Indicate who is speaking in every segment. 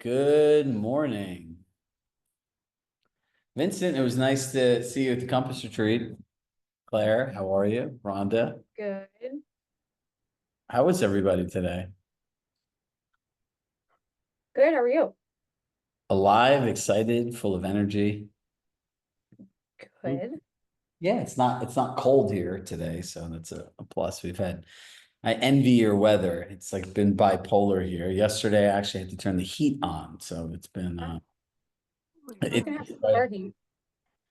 Speaker 1: Good morning. Vincent, it was nice to see you at the Compass Retreat. Claire, how are you? Rhonda,
Speaker 2: Good.
Speaker 1: how was everybody today?
Speaker 2: Good. How are you?
Speaker 1: Alive, excited, full of energy.
Speaker 2: Good.
Speaker 1: Yeah, it's not cold here today, so that's a plus. I envy your weather. It's like been bipolar here. Yesterday I actually had to turn the heat on, so it's been
Speaker 2: You
Speaker 1: it,
Speaker 2: can have some of our heat.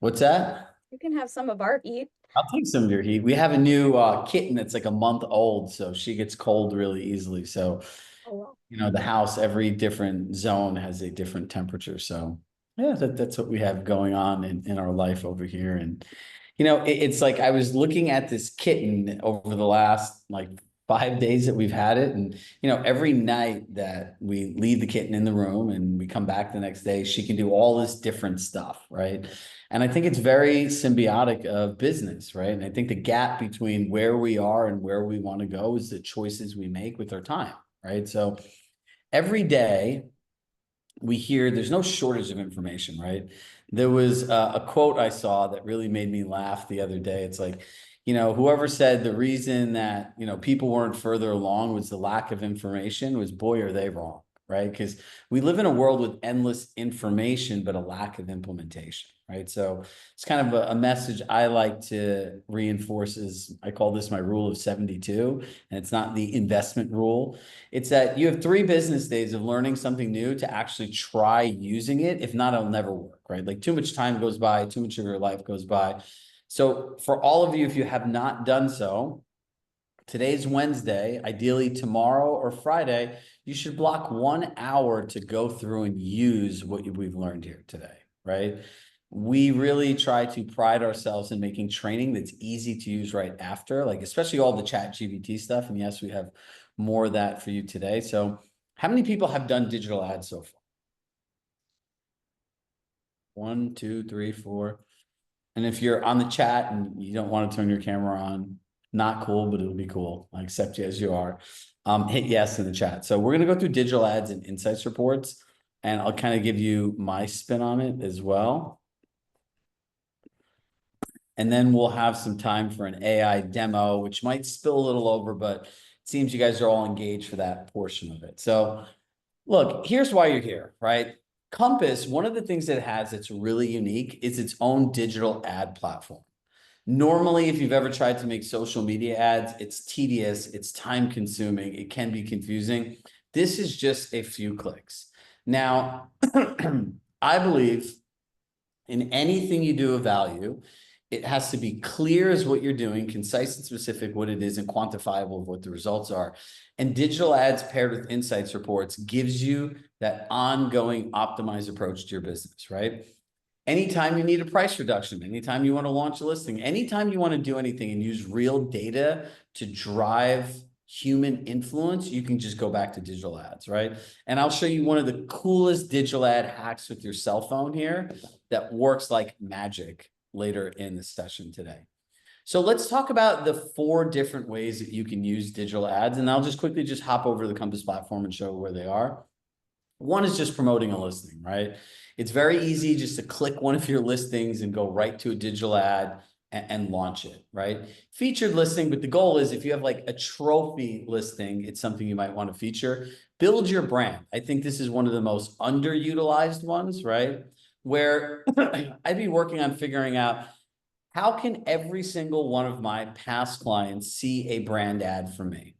Speaker 1: what's that?
Speaker 2: You can have some of our heat.
Speaker 1: I'll take some of your heat. We have a new kitten that's like a month old, so she gets cold really easily. So,
Speaker 2: Oh, well.
Speaker 1: the house, every different zone has a different temperature. So, yeah, that's what we have going on in our life over here. And, it's like I was looking at this kitten over the last like 5 days that we've had it. And, every night that we leave the kitten in the room and we come back the next day, she can do all this different stuff, right? And I think it's very symbiotic of business, right? And I think the gap between where we are and where we want to go is the choices we make with our time, right? So every day we hear there's no shortage of information, right? There was a quote I saw that really made me laugh the other day. It's like, whoever said the reason that, people weren't further along was the lack of information was, boy, are they wrong, right? Because we live in a world with endless information, but a lack of implementation, right? So it's kind of a message I like to reinforce is I call this my rule of 72, and it's not the investment rule. It's that you have 3 business days of learning something new to actually try using it. If not, it'll never work, right? Like too much time goes by, too much of your life goes by. So for all of you, if you have not done so, today's Wednesday, ideally tomorrow or Friday, you should block 1 hour to go through and use what we've learned here today, right? We really try to pride ourselves in making training that's easy to use right after, like especially all the chat GBT stuff. And yes, we have more of that for you today. So how many people have done digital ads so far? 1, 2, 3, 4. And if you're on the chat and you don't want to turn your camera on, not cool, but it'll be cool. I accept you as you are. Hit yes in the chat. So we're going to go through digital ads and insights reports, and I'll kind of give you my spin on it as well. And then we'll have some time for an AI demo, which might spill a little over, but it seems you guys are all engaged for that portion of it. So look, here's why you're here, right? Compass, one of the things that it has that's really unique is its own digital ad platform. Normally, if you've ever tried to make social media ads, it's tedious, it's time consuming, it can be confusing. This is just a few clicks. Now, I believe in anything you do of value, it has to be clear as what you're doing, concise and specific what it is, and quantifiable of what the results are. And digital ads paired with insights reports gives you that ongoing optimized approach to your business, right? Anytime you need a price reduction, anytime you want to launch a listing, anytime you want to do anything and use real data to drive human influence, you can just go back to digital ads, right? And I'll show you one of the coolest digital ad hacks with your cell phone here that works like magic later in the session today. So let's talk about the 4 different ways that you can use digital ads. And I'll just quickly just hop over to the Compass platform and show where they are. One is just promoting a listing, right? It's very easy just to click one of your listings and go right to a digital ad and launch it, right? Featured listing, but the goal is if you have like a trophy listing, it's something you might want to feature. Build your brand. I think this is one of the most underutilized ones, right? Where I'd be working on figuring out how can every single one of my past clients see a brand ad from me?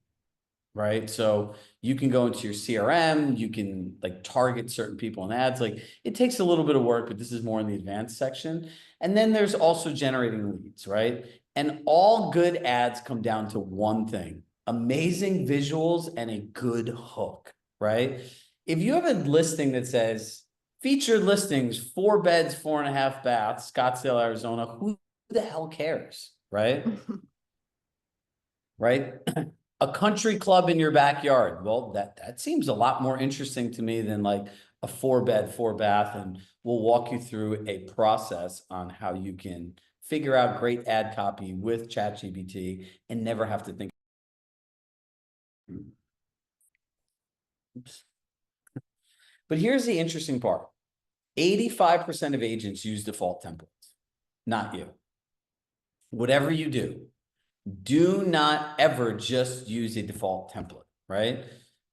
Speaker 1: Right. So you can go into your CRM, you can like target certain people in ads. Like it takes a little bit of work, but this is more in the advanced section. And then there's also generating leads, right? And all good ads come down to one thing: amazing visuals and a good hook, right? If you have a listing that says featured listings, 4 beds, 4.5 baths, Scottsdale, Arizona, who the hell cares, right? Right? A country club in your backyard. Well, that seems a lot more interesting to me than like a 4-bed, 4-bath. And we'll walk you through a process on how you can figure out great ad copy with ChatGPT and never have to think. Oops. But here's the interesting part. 85% of agents use default templates, not you. Whatever you do not ever just use a default template, right?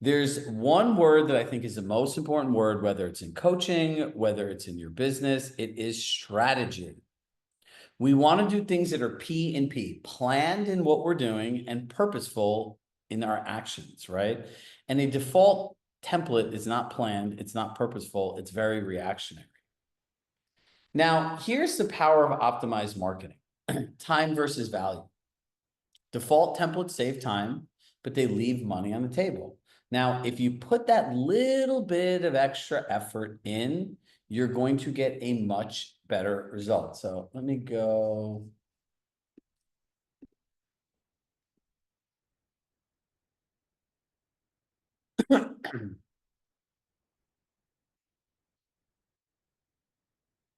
Speaker 1: There's one word that I think is the most important word, whether it's in coaching, whether it's in your business, it is strategy. We want to do things that are P and P, planned in what we're doing and purposeful in our actions, right? And a default template is not planned, it's not purposeful, it's very reactionary. Now, here's the power of optimized marketing. Time versus value. Default templates save time, but they leave money on the table. Now, if you put that little bit of extra effort in, you're going to get a much better result. So let me go.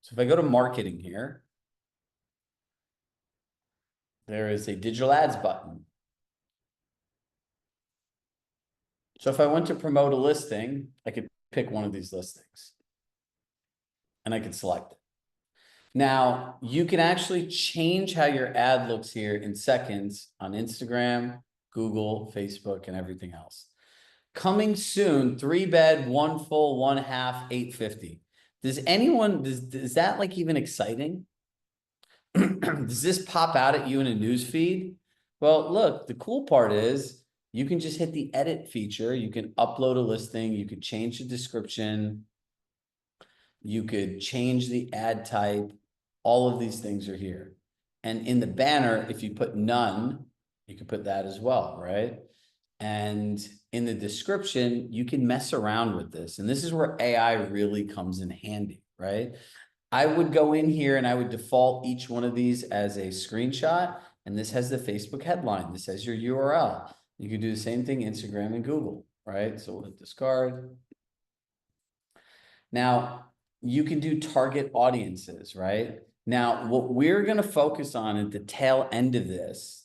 Speaker 1: So if I go to marketing here, there is a digital ads button. So if I went to promote a listing, I could pick one of these listings and I could select it. Now, you can actually change how your ad looks here in seconds on Instagram, Google, Facebook, and everything else. Coming soon, 3-bed, 1 full, 1 half, 850. Does anyone, is that like even exciting? Does this pop out at you in a news feed? Well, look, the cool part is you can just hit the edit feature. You can upload a listing. You could change the description. You could change the ad type. All of these things are here. And in the banner, if you put none, you could put that as well, right? And in the description, you can mess around with this. And this is where AI really comes in handy, right? I would go in here and I would default each one of these as a screenshot. And this has the Facebook headline. This has your URL. You can do the same thing, Instagram and Google, right? So we'll hit discard. Now, you can do target audiences, right? Now, what we're going to focus on at the tail end of this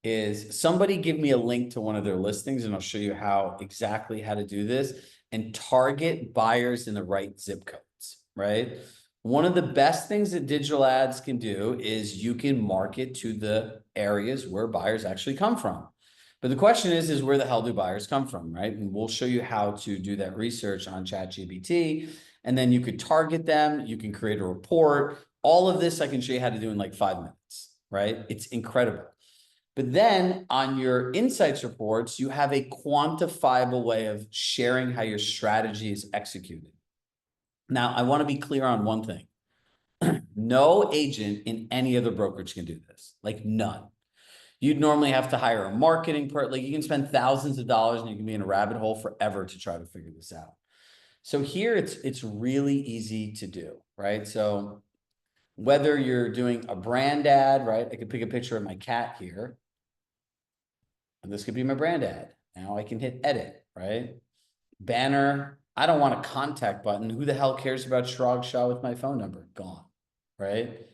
Speaker 1: is somebody give me a link to one of their listings and I'll show you exactly how to do this and target buyers in the right zip codes, right? One of the best things that digital ads can do is you can market to the areas where buyers actually come from. But the question is where the hell do buyers come from, right? And we'll show you how to do that research on ChatGPT. And then you could target them. You can create a report. All of this I can show you how to do in like 5 minutes, right? It's incredible. But then on your insights reports, you have a quantifiable way of sharing how your strategy is executed. Now, I want to be clear on one thing. No agent in any other brokerage can do this, like none. You'd normally have to hire a marketing person. Like you can spend thousands of dollars and you can be in a rabbit hole forever to try to figure this out. So here it's really easy to do, right? So whether you're doing a brand ad, right? I could pick a picture of my cat here. And this could be my brand ad. Now I can hit edit, right? Banner. I don't want a contact button. Who the hell cares about Chirag Shah with my phone number? Gone, right?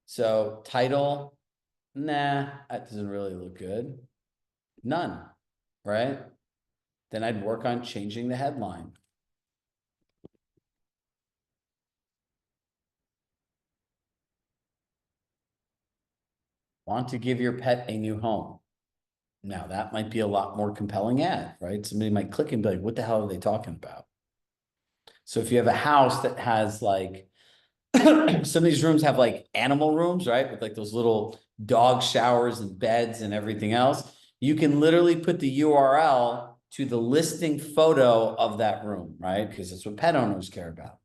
Speaker 1: So title, nah, that doesn't really look good. None, right? Then I'd work on changing the headline. Want to give your pet a new home. Now that might be a lot more compelling ad, right? Somebody might click and be like, what the hell are they talking about? So if you have a house that has like, some of these rooms have like animal rooms, right? With like those little dog showers and beds and everything else. You can literally put the URL to the listing photo of that room, right? Because that's what pet owners care about.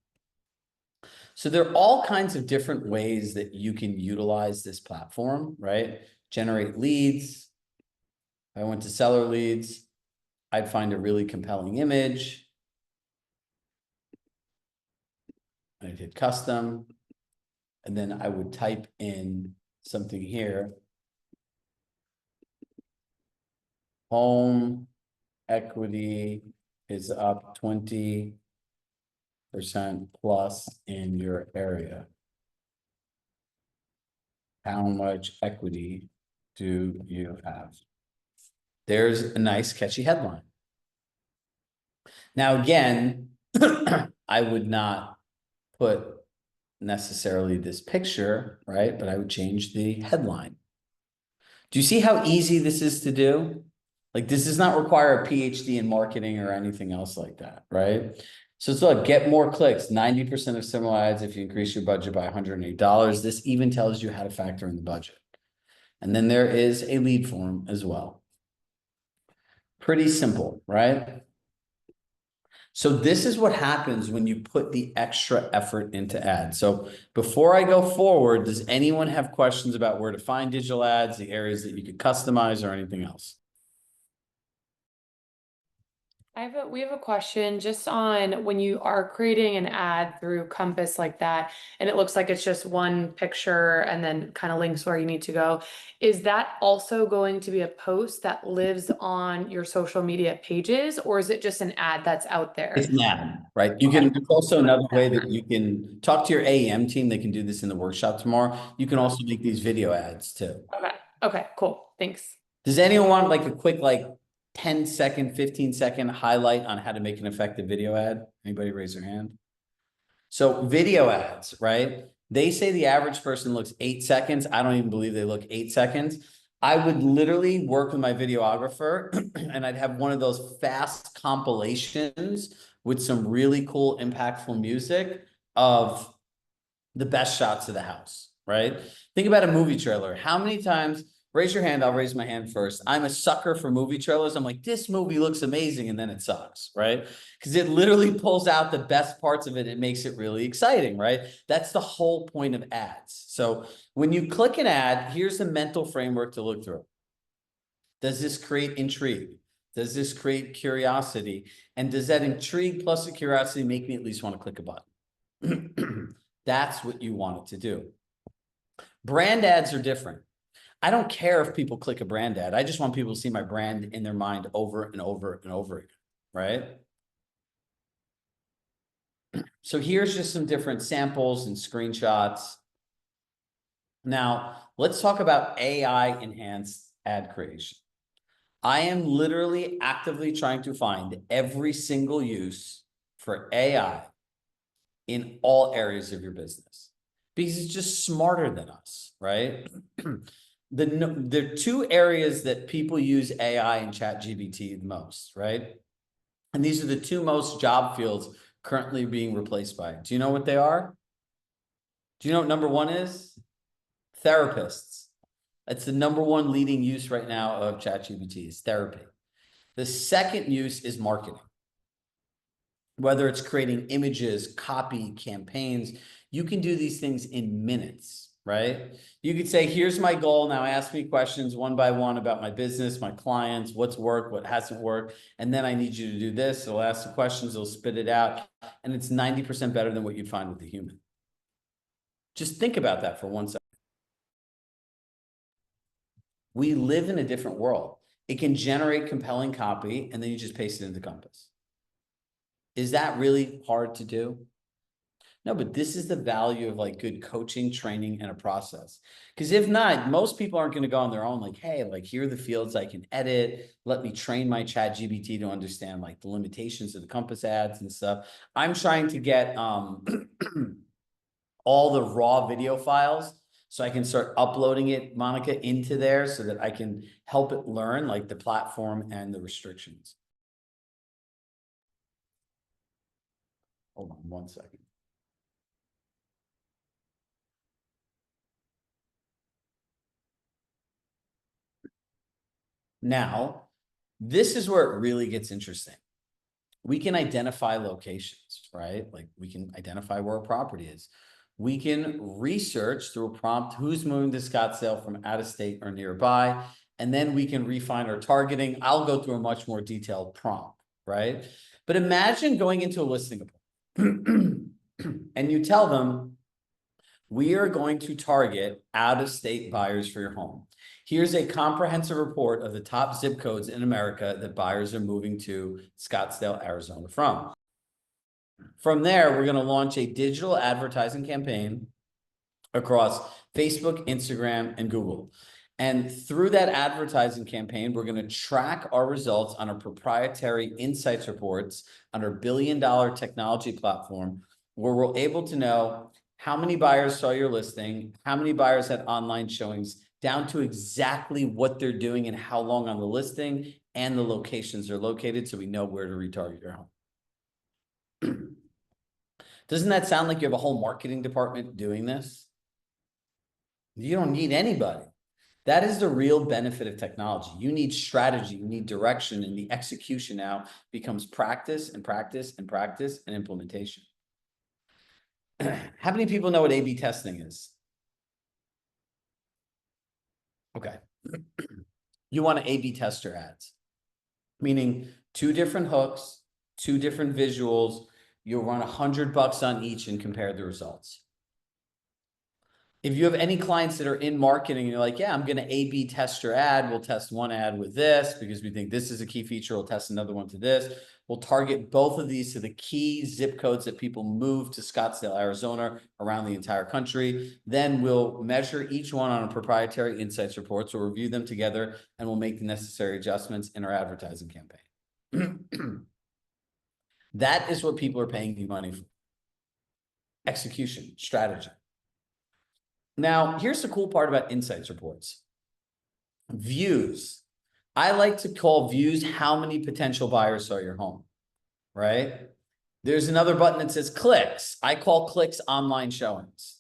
Speaker 1: So there are all kinds of different ways that you can utilize this platform, right? Generate leads. If I went to seller leads, I'd find a really compelling image. I'd hit custom, and then I would type in something here. Home equity is up 20% plus in your area. How much equity do you have? There's a nice catchy headline. Now, again, I would not put necessarily this picture, right? But I would change the headline. Do you see how easy this is to do? Like, this does not require a PhD in marketing or anything else like that, right? So it's like, get more clicks, 90% of similar ads if you increase your budget by $108. This even tells you how to factor in the budget. And then there is a lead form as well. Pretty simple, right? So this is what happens when you put the extra effort into ads. So before I go forward, does anyone have questions about where to find digital ads, the areas that you could customize, or anything else?
Speaker 3: We have a question just on when you are creating an ad through Compass like that, and it looks like it's just one picture and then kind of links where you need to go. Is that also going to be a post that lives on your social media pages, or is it just an ad that's out there?
Speaker 1: It's an ad, right? You can, there's also another way that you can talk to your AEM team. They can do this in the workshop tomorrow. You can also make these video ads too.
Speaker 3: Okay. Okay, cool. Thanks.
Speaker 1: Does anyone want like a quick, like 10-second, 15-second highlight on how to make an effective video ad? Anybody raise their hand? So video ads, right? They say the average person looks 8 seconds. I don't even believe they look 8 seconds. I would literally work with my videographer and I'd have one of those fast compilations with some really cool, impactful music of the best shots of the house, right? Think about a movie trailer. How many times, raise your hand, I'll raise my hand first. I'm a sucker for movie trailers. I'm like, this movie looks amazing, and then it sucks, right? Because it literally pulls out the best parts of it. It makes it really exciting, right? That's the whole point of ads. So when you click an ad, here's the mental framework to look through. Does this create intrigue? Does this create curiosity? And does that intrigue plus the curiosity make me at least want to click a button? That's what you want it to do. Brand ads are different. I don't care if people click a brand ad. I just want people to see my brand in their mind over and over and over again, right? So here's just some different samples and screenshots. Now, let's talk about AI enhanced ad creation. I am literally actively trying to find every single use for AI in all areas of your business because it's just smarter than us, right? There are two areas that people use AI and ChatGPT the most, right? And these are the two most job fields currently being replaced by. Do you know what they are? Do you know what number one is? Therapists. That's the number one leading use right now of ChatGPT is therapy. The second use is marketing. Whether it's creating images, copy, campaigns, you can do these things in minutes, right? You could say, here's my goal. Now ask me questions one by one about my business, my clients, what's worked, what hasn't worked. And then I need you to do this. It'll ask the questions, it'll spit it out. And it's 90% better than what you'd find with a human. Just think about that for 1 second. We live in a different world. It can generate compelling copy and then you just paste it into Compass. Is that really hard to do? No, but this is the value of like good coaching, training, and a process. Because if not, most people aren't going to go on their own like, hey, like here are the fields I can edit. Let me train my ChatGPT to understand like the limitations of the Compass ads and stuff. I'm trying to get all the raw video files so I can start uploading it, Monica, into there so that I can help it learn like the platform and the restrictions. Hold on 1 second. Now, this is where it really gets interesting. We can identify locations, right? Like we can identify where a property is. We can research through a prompt who's moving to Scottsdale from out of state or nearby. And then we can refine our targeting. I'll go through a much more detailed prompt, right? But imagine going into a listing appointment and you tell them, we are going to target out-of-state buyers for your home. Here's a comprehensive report of the top zip codes in America that buyers are moving to Scottsdale, Arizona from. From there, we're going to launch a digital advertising campaign across Facebook, Instagram, and Google. And through that advertising campaign, we're going to track our results on our proprietary insights reports on our billion-dollar technology platform, where we're able to know how many buyers saw your listing, how many buyers had online showings, down to exactly what they're doing and how long on the listing and the locations they're located, so we know where to retarget your home. Doesn't that sound like you have a whole marketing department doing this? You don't need anybody. That is the real benefit of technology. You need strategy, you need direction, and the execution now becomes practice and practice and practice and implementation. How many people know what A/B testing is? Okay. You want to A/B test your ads, meaning 2 different hooks, 2 different visuals. You'll run $100 on each and compare the results. If you have any clients that are in marketing and you're like, yeah, I'm going to A/B test your ad. We'll test one ad with this because we think this is a key feature. We'll test another one to this. We'll target both of these to the key zip codes that people move to Scottsdale, Arizona, around the entire country. Then we'll measure each one on a proprietary insights report. So we'll review them together and we'll make the necessary adjustments in our advertising campaign. That is what people are paying you money for. Execution, strategy. Now, here's the cool part about insights reports. Views. I like to call views how many potential buyers saw your home, right? There's another button that says clicks. I call clicks online showings.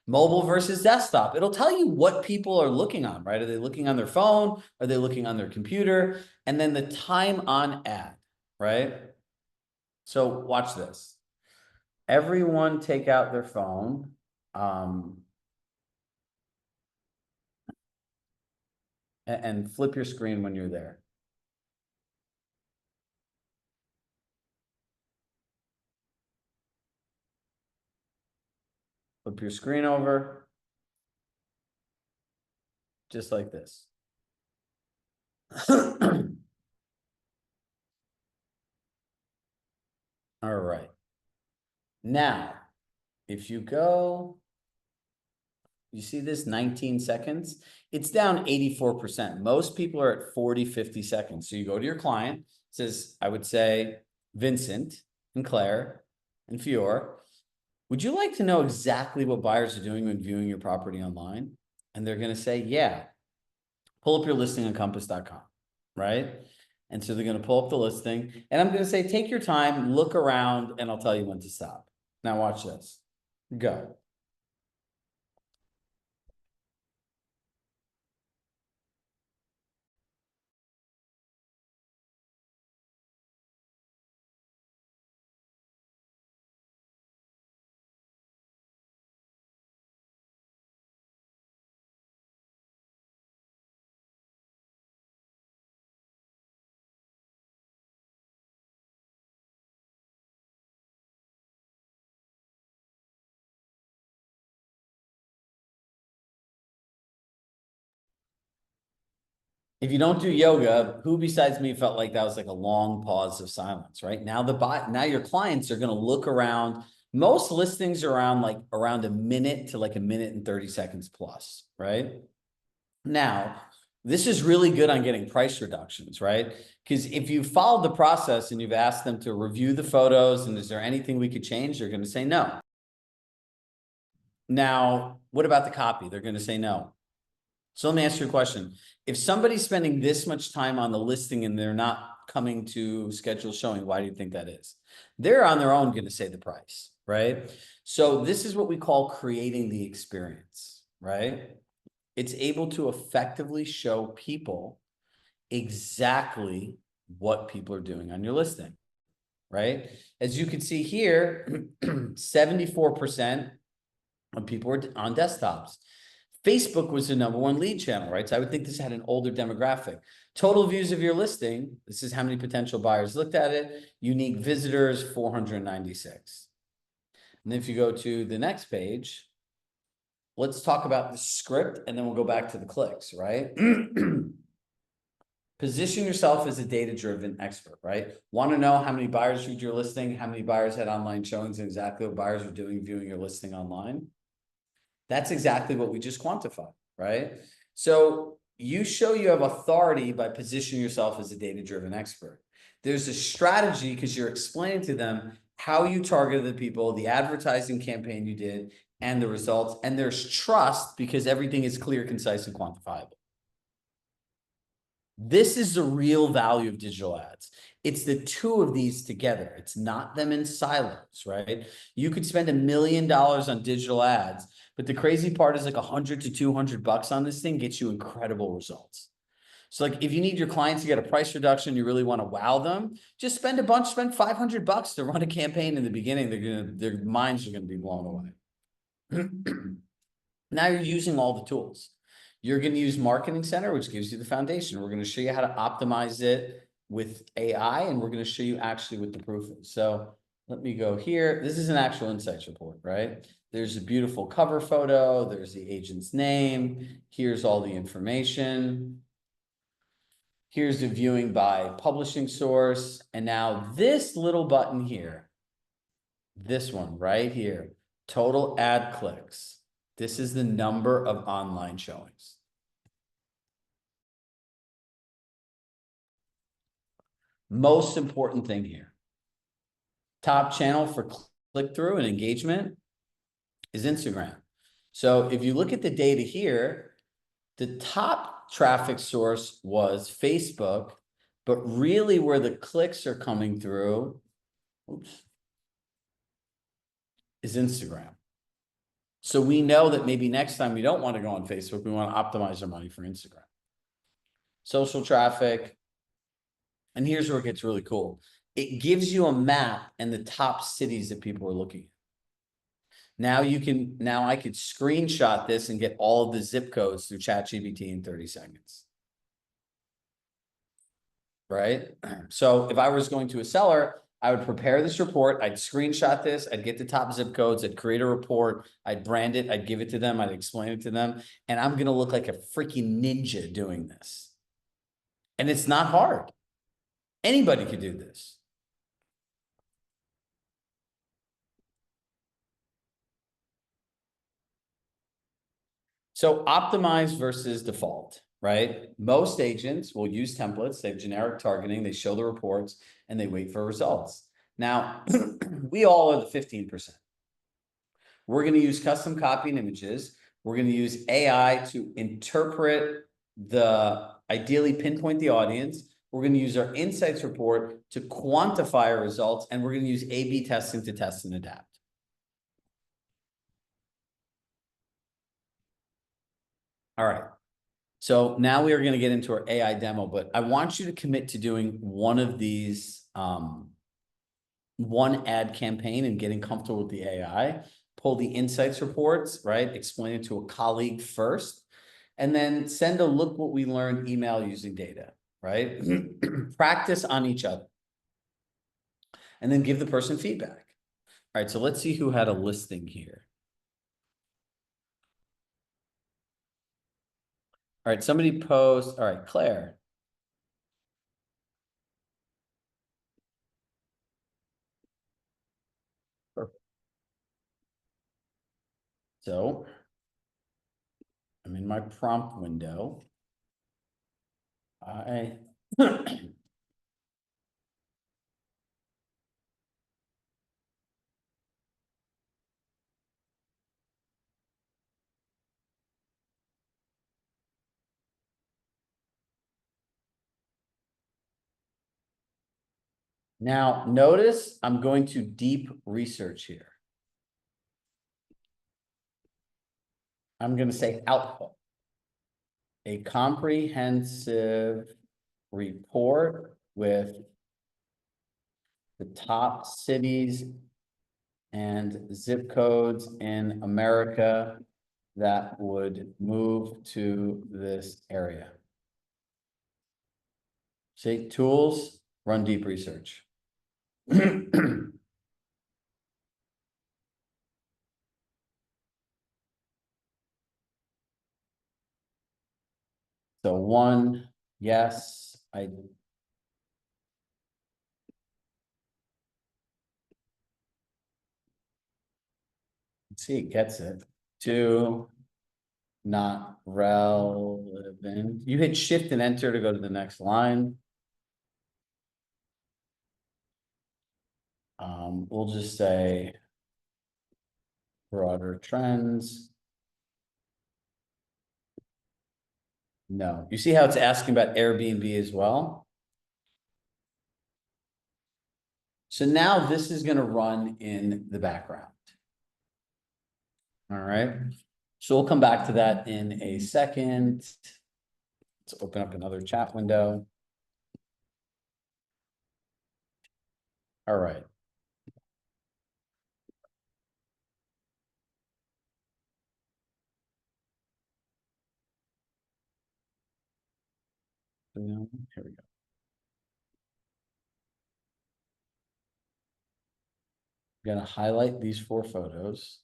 Speaker 1: Mobile versus desktop. It'll tell you what people are looking on, right? Are they looking on their phone? Are they looking on their computer? And then the time on ad, right? So watch this. Everyone take out their phone. And flip your screen when you're there. Flip your screen over. Just like this. All right. Now, if you go, you see this 19 seconds? It's down 84%. Most people are at 40, 50 seconds. So you go to your client, it says, I would say, Vincent and Claire and Fior, would you like to know exactly what buyers are doing when viewing your property online? And they're going to say, yeah. Pull up your listing on compass.com, right? And so they're going to pull up the listing. And I'm going to say, take your time, look around, and I'll tell you when to stop. Now watch this. Go. If you don't do yoga, who besides me felt like that was like a long pause of silence, right? Now now your clients are going to look around. Most listings are around a minute to like a minute and 30 seconds plus, right? Now, this is really good on getting price reductions, right? Because if you followed the process and you've asked them to review the photos and is there anything we could change, they're going to say no. Now, what about the copy? They're going to say no. So let me ask you a question. If somebody's spending this much time on the listing and they're not coming to schedule showing, why do you think that is? They're on their own going to say the price, right? So this is what we call creating the experience, right? It's able to effectively show people exactly what people are doing on your listing, right? As you can see here, 74% of people are on desktops. Facebook was the #1 lead channel, right? So I would think this had an older demographic. Total views of your listing, this is how many potential buyers looked at it. Unique visitors, 496. And then if you go to the next page, let's talk about the script and then we'll go back to the clicks, right? Position yourself as a data-driven expert, right? Want to know how many buyers viewed your listing, how many buyers had online showings, and exactly what buyers are doing viewing your listing online? That's exactly what we just quantified, right? So you show you have authority by positioning yourself as a data-driven expert. There's a strategy because you're explaining to them how you targeted the people, the advertising campaign you did, and the results. And there's trust because everything is clear, concise, and quantifiable. This is the real value of digital ads. It's the two of these together. It's not them in silos, right? You could spend $1 million on digital ads, but the crazy part is like 100 to 200 bucks on this thing gets you incredible results. So like if you need your clients to get a price reduction, you really want to wow them, just spend 500 bucks to run a campaign in the beginning. Their minds are going to be blown away. Now you're using all the tools. You're going to use Marketing Center, which gives you the foundation. We're going to show you how to optimize it with AI, and we're going to show you actually what the proof is. So let me go here. This is an actual insights report, right? There's a beautiful cover photo. There's the agent's name. Here's all the information. Here's the viewing by publishing source. And now this little button here, this one right here, total ad clicks. This is the number of online showings. Most important thing here. Top channel for click-through and engagement is Instagram. So if you look at the data here, the top traffic source was Facebook, but really where the clicks are coming through, is Instagram. So we know that maybe next time we don't want to go on Facebook, we want to optimize our money for Instagram. Social traffic. And here's where it gets really cool. It gives you a map and the top cities that people are looking at. Now I could screenshot this and get all of the zip codes through ChatGPT in 30 seconds. Right? So if I was going to a seller, I would prepare this report, I'd screenshot this, I'd get the top zip codes, I'd create a report, I'd brand it, I'd give it to them, I'd explain it to them, and I'm gonna look like a freaking ninja doing this. And it's not hard. Anybody could do this. So optimize versus default, right? Most agents will use templates, they have generic targeting, they show the reports, and they wait for results. Now, we all are the 15%. We're going to use custom copy and images. We're going to use AI to interpret ideally pinpoint the audience. We're going to use our insights report to quantify our results, and we're going to use A/B testing to test and adapt. All right. So now we are going to get into our AI demo, but I want you to commit to doing one of these, one ad campaign and getting comfortable with the AI. Pull the insights reports, right? Explain it to a colleague first, and then send a look what we learned email using data, right? Practice on each other. And then give the person feedback. All right, so let's see who had a listing here. All right, somebody post, all right, Claire. Perfect. So I'm in my prompt window. Now, notice I'm going to deep research here. I'm going to say output. A comprehensive report with the top cities and zip codes in America that would move to this area. See, tools, run deep research. So one, yes, see, it gets it. Two, not relevant. You hit shift and enter to go to the next line. We'll just say broader trends. No, you see how it's asking about Airbnb as well? So now this is gonna run in the background. All right, so we'll come back to that in a second. Let's open up another chat window. All right. Here we go. I'm gonna highlight these 4 photos.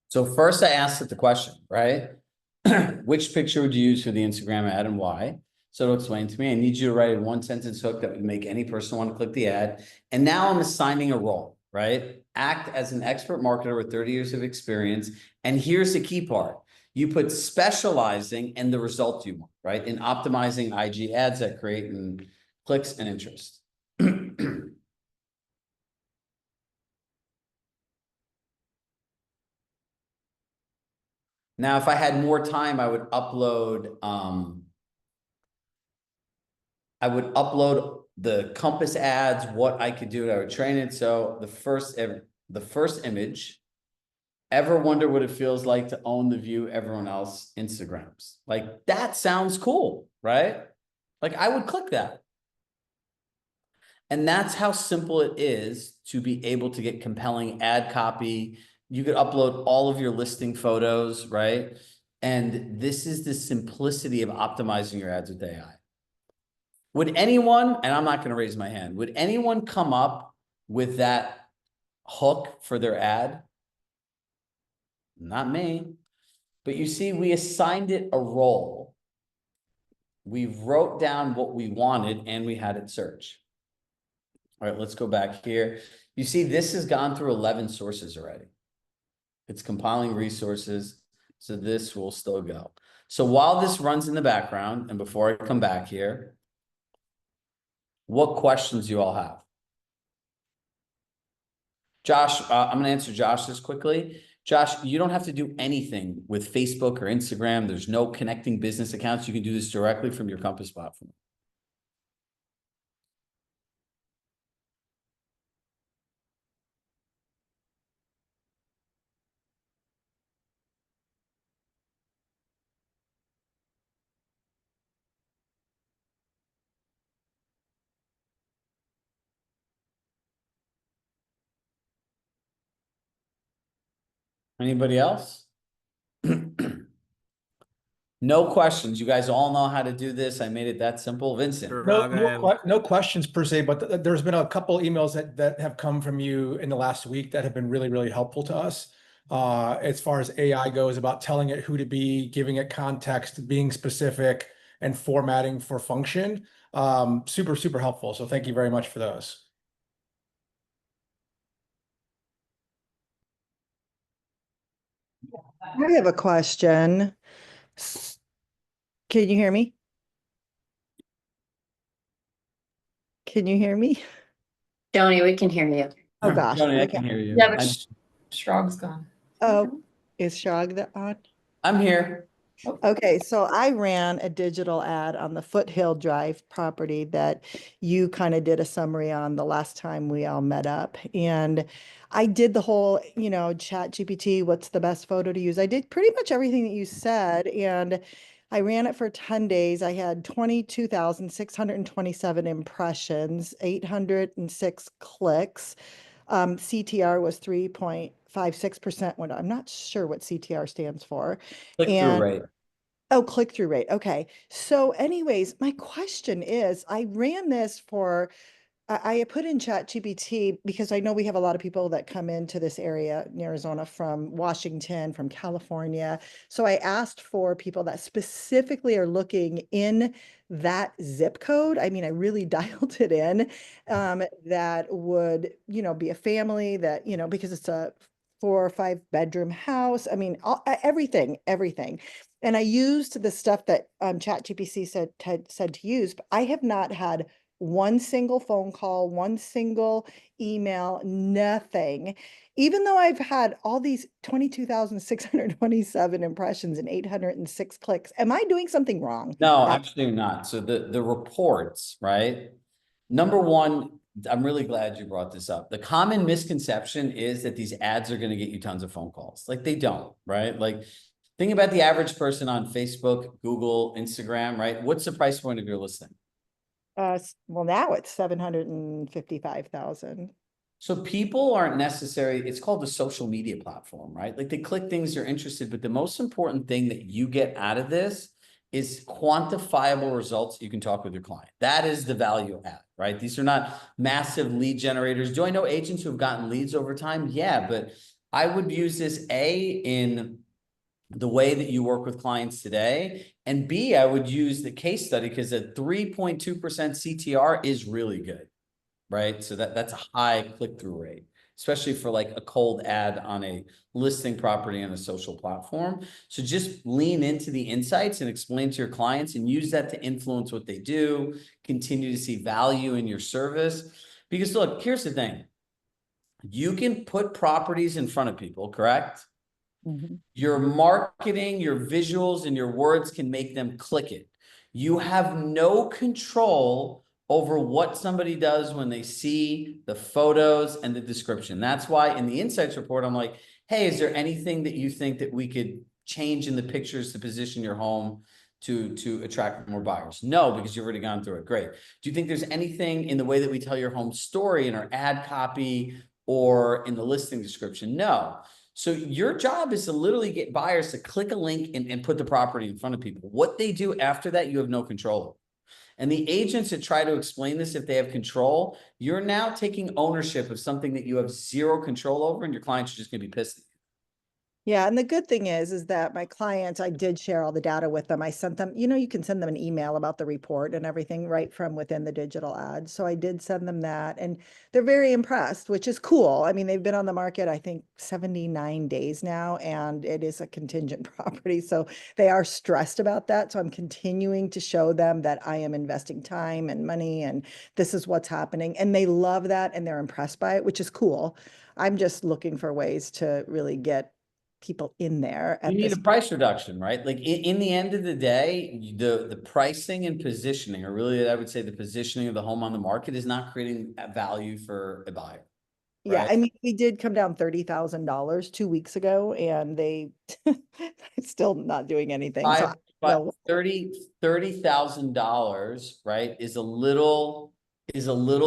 Speaker 1: So first I asked it the question, right? Which picture would you use for the Instagram ad and why? So it'll explain to me, I need you to write a 1-sentence hook that would make any person want to click the ad. And now I'm assigning a role, right? Act as an expert marketer with 30 years of experience. And here's the key part. You put specializing and the result you want, right? In optimizing IG ads that create clicks and interest. Now, if I had more time, I would upload the Compass ads, what I could do, I would train it. So the first image, ever wonder what it feels like to own the view everyone else Instagrams? Like, that sounds cool, right? Like, I would click that. And that's how simple it is to be able to get compelling ad copy. You could upload all of your listing photos, right? And this is the simplicity of optimizing your ads with AI. Would anyone, and I'm not going to raise my hand, would anyone come up with that hook for their ad? Not me. But you see, we assigned it a role. We wrote down what we wanted and we had it search. All right, let's go back here. You see, this has gone through 11 sources already. It's compiling resources, so this will still go. So while this runs in the background, and before I come back here, what questions do you all have? Josh, I'm going to answer Josh this quickly. Josh, you don't have to do anything with Facebook or Instagram. There's no connecting business accounts. You can do this directly from your Compass platform. Anybody else? No questions. You guys all know how to do this. I made it that simple. Vincent.
Speaker 4: Sure.
Speaker 5: No questions per se, but there's been a couple emails that have come from you in the last week that have been really, really helpful to us. As far as AI goes, about telling it who to be, giving it context, being specific, and formatting for function. Super, super helpful. So thank you very much for those.
Speaker 6: I have a question. Can you hear me? Can you hear me?
Speaker 7: Joni, we can hear you.
Speaker 6: Oh, gosh.
Speaker 1: Tony, I
Speaker 6: Okay.
Speaker 1: can hear you.
Speaker 3: Yeah, but Shrog's gone.
Speaker 6: Oh, is Shag on?
Speaker 1: I'm here.
Speaker 6: Okay, so I ran a digital ad on the Foothill Drive property that you kind of did a summary on the last time we all met up. And I did the whole, chat GPT, what's the best photo to use? I did pretty much everything that you said. And I ran it for 10 days. I had 22,627 impressions, 806 clicks. CTR was 3.56%. What I'm not sure what CTR stands for.
Speaker 1: Click-through
Speaker 6: And
Speaker 1: rate.
Speaker 6: oh, click-through rate. Okay. So anyways, my question is, I ran this for, I put in Chat GPT because I know we have a lot of people that come into this area in Arizona from Washington, from California. So I asked for people that specifically are looking in that zip code. I mean, I really dialed it in, that would, be a family that, because it's a 4 or 5 bedroom house. I mean, everything. And I used the stuff that ChatGPT said to use, but I have not had one single phone call, one single email, nothing. Even though I've had all these 22,627 impressions and 806 clicks, am I doing something wrong?
Speaker 1: No,
Speaker 6: That's
Speaker 1: actually not. So the reports, right? Number one, I'm really glad you brought this up. The common misconception is that these ads are going to get you tons of phone calls. Like they don't, right? Like think about the average person on Facebook, Google, Instagram, right? What's the price point of your listing?
Speaker 6: well, now it's 755,000.
Speaker 1: So people aren't necessary. It's called the social media platform, right? Like they click things they're interested, but the most important thing that you get out of this is quantifiable results you can talk with your client. That is the value add, right? These are not massive lead generators. Do I know agents who have gotten leads over time? Yeah, but I would use this in the way that you work with clients today. And B, I would use the case study because a 3.2% CTR is really good, right? So that's a high click-through rate, especially for like a cold ad on a listing property on a social platform. So just lean into the insights and explain to your clients and use that to influence what they do, continue to see value in your service. Because look, here's the thing. You can put properties in front of people, correct?
Speaker 6: Mhm.
Speaker 1: Your marketing, your visuals, and your words can make them click it. You have no control over what somebody does when they see the photos and the description. That's why in the insights report, I'm like, hey, is there anything that you think that we could change in the pictures to position your home to attract more buyers? No, because you've already gone through it. Great. Do you think there's anything in the way that we tell your home story in our ad copy or in the listing description? No. So your job is to literally get buyers to click a link and put the property in front of people. What they do after that, you have no control over. And the agents that try to explain this, if they have control, you're now taking ownership of something that you have zero control over, and your clients are just going to be pissed at you.
Speaker 6: Yeah, and the good thing is that my clients, I did share all the data with them. I sent them, you can send them an email about the report and everything right from within the digital ad. So I did send them that, and they're very impressed, which is cool. I mean, they've been on the market, I think, 79 days now, and it is a contingent property. So they are stressed about that. So I'm continuing to show them that I am investing time and money, and this is what's happening. And they love that, and they're impressed by it, which is cool. I'm just looking for ways to really get people in there
Speaker 1: You
Speaker 6: at
Speaker 1: need
Speaker 6: this.
Speaker 1: a price reduction, right? Like in the end of the day, the pricing and positioning, or really, I would say the positioning of the home on the market is not creating value for a buyer.
Speaker 6: Yeah,
Speaker 1: Right.
Speaker 6: I mean, we did come down $30,000 2 weeks ago, and they still not doing anything. So,
Speaker 1: But
Speaker 6: no,
Speaker 1: $30,000, right, is a little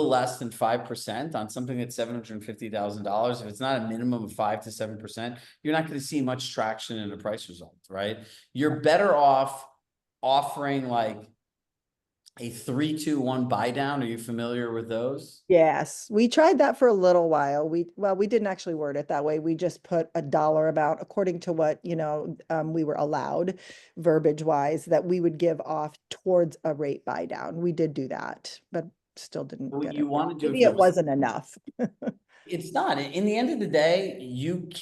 Speaker 1: less than 5% on something that's $750,000. If it's not a minimum of 5 to 7%, you're not going to see much traction in a price result, right? You're better off offering like a 3-2-1 buy down. Are you familiar with those?
Speaker 6: yes, we tried that for a little while. We didn't actually word it that way. We just put a dollar amount according to what, we were allowed verbiage wise that we would give off towards a rate buy down. We did do that, but still didn't
Speaker 1: What
Speaker 6: get
Speaker 1: you
Speaker 6: it.
Speaker 1: want to do if
Speaker 6: Maybe
Speaker 1: you're
Speaker 6: it wasn't enough.
Speaker 1: It's not. In the end of the day,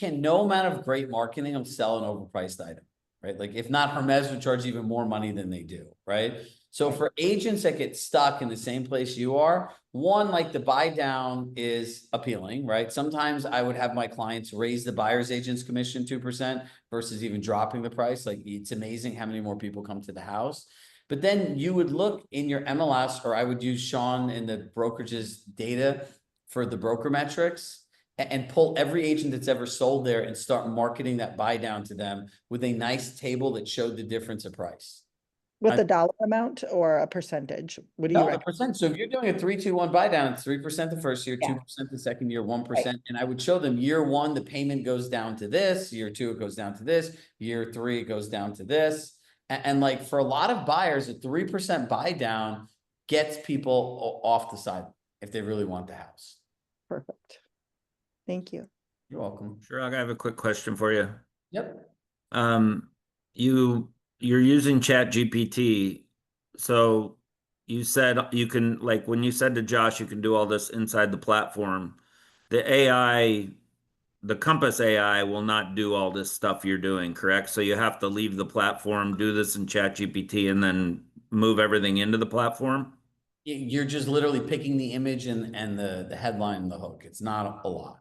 Speaker 1: no amount of great marketing will sell an overpriced item, right? Like if not, Hermes would charge even more money than they do, right? So
Speaker 6: Right.
Speaker 1: for agents that get stuck in the same place you are, one, like the buy down is appealing, right? Sometimes I would have my clients raise the buyer's agent's commission 2% versus even dropping the price. Like it's amazing how many more people come to the house. But then you would look in your MLS, or I would use Sean in the brokerage's data for the broker metrics and pull every agent that's ever sold there and start marketing that buy down to them with a nice table that showed the difference of price.
Speaker 6: With
Speaker 1: I-
Speaker 6: the dollar amount or a percentage? What do you
Speaker 1: No, the
Speaker 6: recommend?
Speaker 1: percent. So if you're doing a 3-2-1 buy down, it's 3% the first year,
Speaker 6: Yeah.
Speaker 1: 2% the second year, 1%. And I would show them year one, the payment goes down to this, year two, it goes down to this, year three, it goes down to this. And like for a lot of buyers, a 3% buy down gets people off the side if they really want the house.
Speaker 6: Perfect. Thank you.
Speaker 1: You're welcome.
Speaker 4: Chirag, I have a quick question for you.
Speaker 1: Yep.
Speaker 4: You're using Chat GPT. So you said you can, like when you said to Josh, you can do all this inside the platform. The AI, the Compass AI will not do all this stuff you're doing, correct? So you have to leave the platform, do this in Chat GPT, and then move everything into the platform?
Speaker 1: You're just literally picking the image and the headline and the hook. It's not a lot.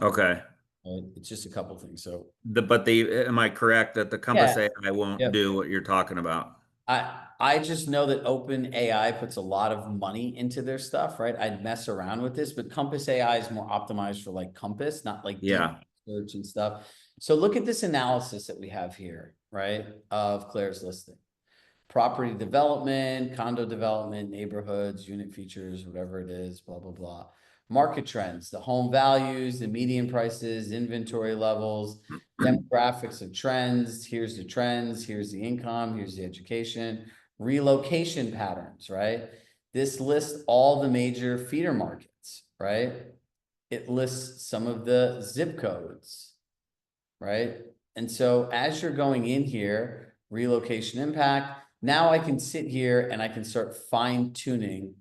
Speaker 4: Okay.
Speaker 1: Right? It's just a couple things. So
Speaker 4: Am I correct that the Compass
Speaker 1: Yeah.
Speaker 4: AI won't
Speaker 1: Yep.
Speaker 4: do what you're talking about?
Speaker 1: I just know that Open AI puts a lot of money into their stuff, right? I'd mess around with this, but Compass AI is more optimized for like Compass, not like deep
Speaker 4: Yeah.
Speaker 1: search and stuff. So look at this analysis that we have here, right? Of Claire's listing. Property development, condo development, neighborhoods, unit features, whatever it is, blah, blah, blah. Market trends, the home values, the median prices, inventory levels, demographics of trends. Here's the trends, here's the income, here's the education, relocation patterns, right? This lists all the major feeder markets, right? It lists some of the zip codes, right? And so as you're going in here, relocation impact, now I can sit here and I can start fine tuning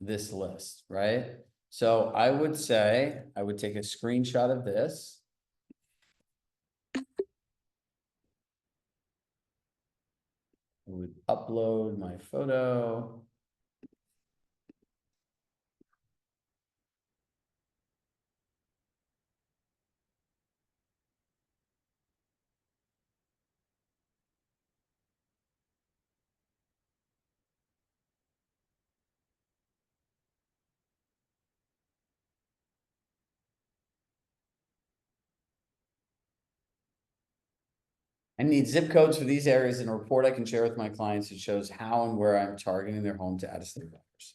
Speaker 1: this list, right? So I would say, I would take a screenshot of this. I would upload my photo. I need zip codes for these areas in a report I can share with my clients. It shows how and where I'm targeting their home to out-of-state buyers.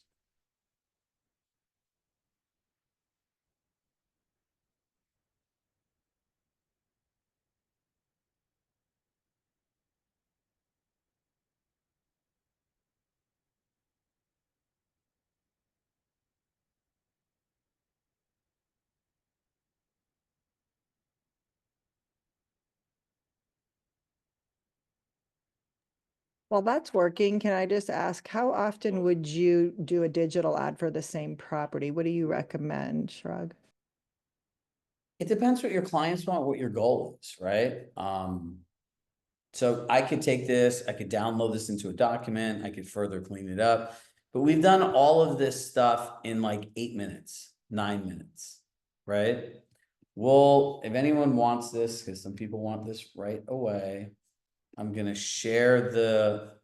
Speaker 6: Well, that's working. Can I just ask, how often would you do a digital ad for the same property? What do you recommend, Chirag?
Speaker 1: It depends what your clients want, what your goal is, right? So I could take this, I could download this into a document, I could further clean it up. But we've done all of this stuff in like 8 minutes, 9 minutes, right? Well, if anyone wants this, because some people want this right away, I'm gonna share the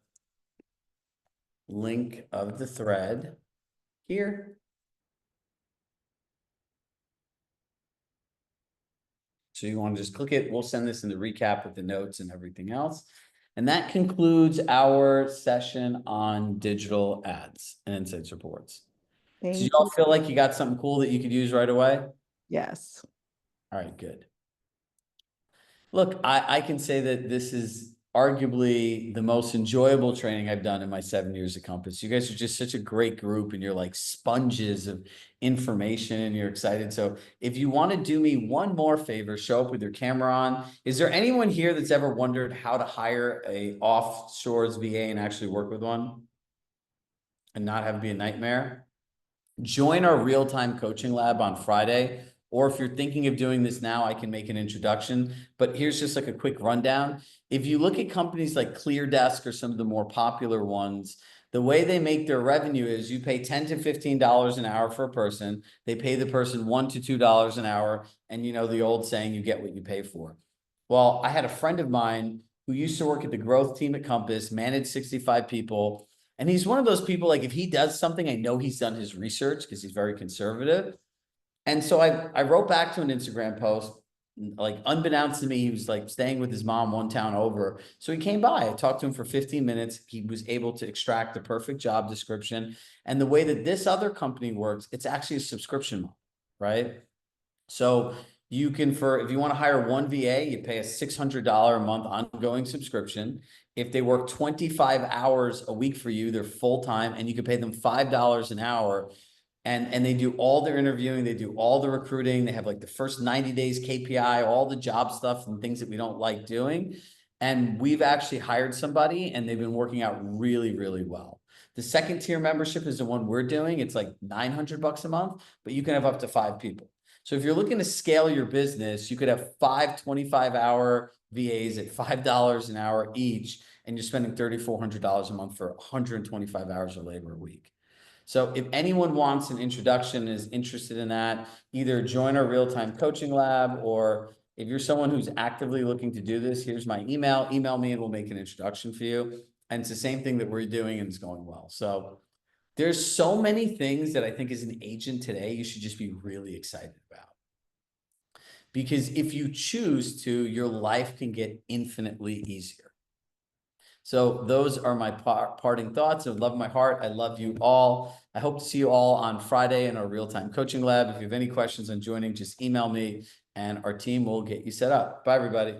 Speaker 1: link of the thread here. So you want to just click it. We'll send this in the recap with the notes and everything else. And that concludes our session on digital ads and insights reports. Do
Speaker 6: Thank
Speaker 1: y'all
Speaker 6: you.
Speaker 1: feel like you got something cool that you could use right away?
Speaker 6: Yes.
Speaker 1: All right, good. Look, I can say that this is arguably the most enjoyable training I've done in my 7 years at Compass. You guys are just such a great group and you're like sponges of information and you're excited. So if you want to do me one more favor, show up with your camera on. Is there anyone here that's ever wondered how to hire a offshores VA and actually work with one and not have it be a nightmare? Join our real-time coaching lab on Friday. Or if you're thinking of doing this now, I can make an introduction. But here's just like a quick rundown. If you look at companies like ClearDesk or some of the more popular ones, the way they make their revenue is you pay $10 to $15 an hour for a person. They pay the person $1 to $2 an hour. And you know the old saying, you get what you pay for. Well, I had a friend of mine who used to work at the growth team at Compass, managed 65 people. And he's one of those people, like if he does something, I know he's done his research because he's very conservative. And so I wrote back to an Instagram post, like unbeknownst to me, he was like staying with his mom one town over. So he came by, I talked to him for 15 minutes. He was able to extract the perfect job description. And the way that this other company works, it's actually a subscription model, right? So you can, if you want to hire one VA, you pay a $600 a month ongoing subscription. If they work 25 hours a week for you, they're full-time, and you can pay them $5 an hour. And they do all their interviewing, they do all the recruiting, they have like the first 90 days KPI, all the job stuff and things that we don't like doing. And we've actually hired somebody and they've been working out really, really well. The second tier membership is the one we're doing. It's like $900 a month, but you can have up to 5 people. So if you're looking to scale your business, you could have 5 25-hour VAs at $5 an hour each, and you're spending $3,400 a month for 125 hours of labor a week. So if anyone wants an introduction, is interested in that, either join our real-time coaching lab, or if you're someone who's actively looking to do this, here's my email. Email me and we'll make an introduction for you. And it's the same thing that we're doing and it's going well. So there's so many things that I think as an agent today, you should just be really excited about. Because if you choose to, your life can get infinitely easier. So those are my parting thoughts. I love my heart. I love you all. I hope to see you all on Friday in our real-time coaching lab. If you have any questions on joining, just email me and our team will get you set up. Bye, everybody.